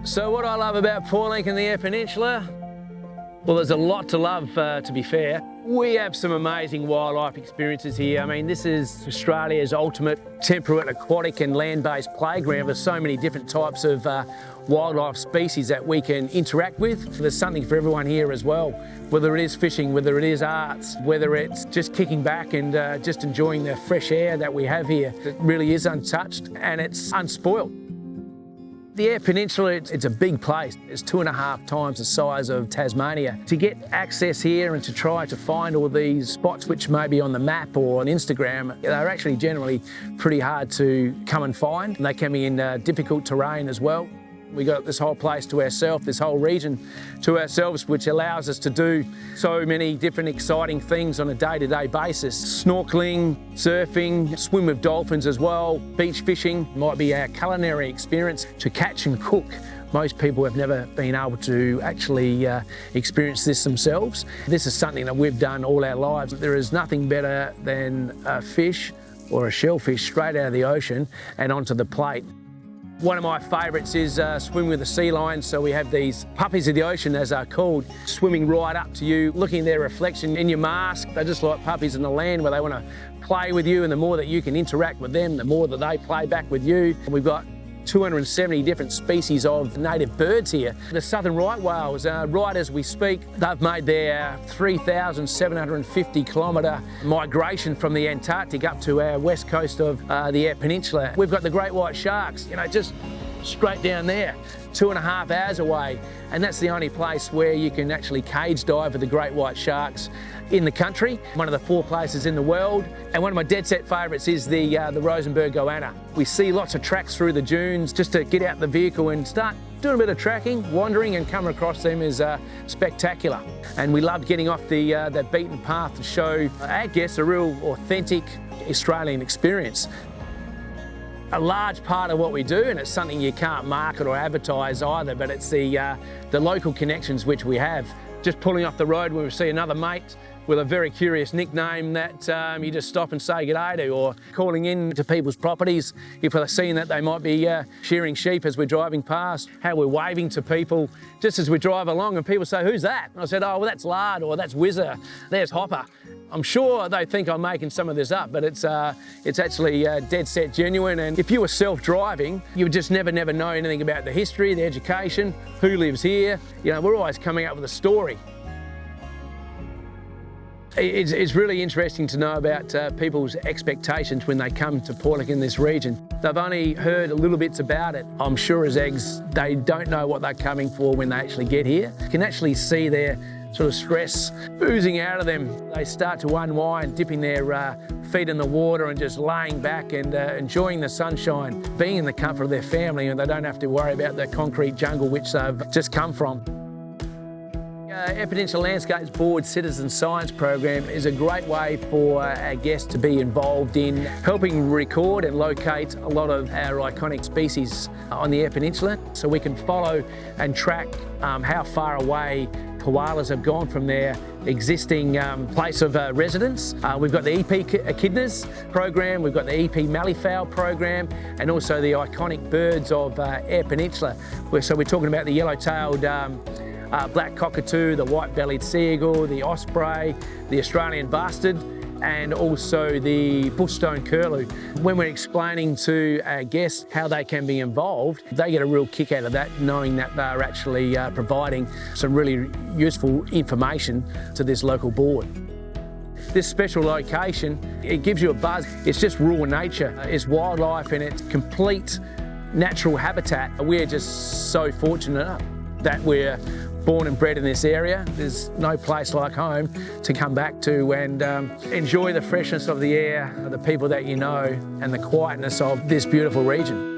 So what I love about Portelli and the Eyre Peninsula? Well, there's a lot to love, to be fair. We have some amazing wildlife experiences here. I mean, this is Australia's ultimate temperate aquatic and land-based playground with so many different types of wildlife species that we can interact with. There's something for everyone here as well, whether it is fishing, whether it is arts, whether it's just kicking back and just enjoying the fresh air that we have here. It really is untouched and it's unspoilt. The Eyre Peninsula, it's a big place. It's 2.5 times the size of Tasmania. To get access here and to try to find all these spots which may be on the map or on Instagram, they're actually generally pretty hard to come and find. And they can be in difficult terrain as well. We got this whole place to ourselves, this whole region to ourselves, which allows us to do so many different exciting things on a day-to-day basis. Snorkeling, surfing, swim with dolphins as well, beach fishing might be our culinary experience to catch and cook. Most people have never been able to actually experience this themselves. This is something that we've done all our lives. There is nothing better than a fish or a shellfish straight out of the ocean and onto the plate. One of my favourites is swimming with the sea lions. So we have these puppies of the ocean, as they're called, swimming right up to you, looking at their reflection in your mask. They're just like puppies in the land where they want to play with you, and the more that you can interact with them, the more that they play back with you. We've got 270 different species of native birds here. The southern right whales, right as we speak, they've made their 3,750 kilometre migration from the Antarctic up to our west coast of the Eyre Peninsula. We've got the great white sharks, you know, just straight down there, 2.5 hours away. And that's the only place where you can actually cage dive with the great white sharks in the country. One of the 4 places in the world. And one of my dead set favourites is the Rosenberg goanna. We see lots of tracks through the dunes just to get out the vehicle and start doing a bit of tracking, wandering, and coming across them is spectacular. And we love getting off the beaten path to show our guests a real authentic Australian experience. A large part of what we do, and it's something you can't market or advertise either, but it's the local connections which we have. Just pulling off the road when we see another mate with a very curious nickname that you just stop and say g'day to, or calling in to people's properties if we're seeing that they might be shearing sheep as we're driving past, how we're waving to people just as we drive along and people say, who's that? And I said, oh, well, that's Lard, or that's Whizzer, there's Hopper. I'm sure they think I'm making some of this up, but it's actually dead set genuine. And if you were self-driving, you would just never know anything about the history, the education, who lives here. You know, we're always coming up with a story. It's really interesting to know about people's expectations when they come to Portelli in this region. They've only heard a little bits about it. I'm sure as eggs, they don't know what they're coming for when they actually get here. You can actually see their sort of stress oozing out of them. They start to unwind, dipping their feet in the water and just laying back and enjoying the sunshine, being in the comfort of their family, and they don't have to worry about the concrete jungle which they've just come from. Eyre Peninsula Landscapes Board Citizen Science Program is a great way for our guests to be involved in helping record and locate a lot of our iconic species on the Eyre Peninsula, so we can follow and track how far away koalas have gone from their existing place of residence. We've got the EP Echidnas program, we've got the EP Malleefowl program, and also the iconic birds of Eyre Peninsula. So we're talking about the yellow-tailed black cockatoo, the white-bellied seagull, the osprey, the Australian bastard, and also the bushstone curlew. When we're explaining to our guests how they can be involved, they get a real kick out of that, knowing that they're actually providing some really useful information to this local board. This special location, it gives you a buzz. It's just raw nature. It's wildlife and it's complete natural habitat. We're just so fortunate that we're born and bred in this area. There's no place like home to come back to and enjoy the freshness of the air, the people that you know, and the quietness of this beautiful region.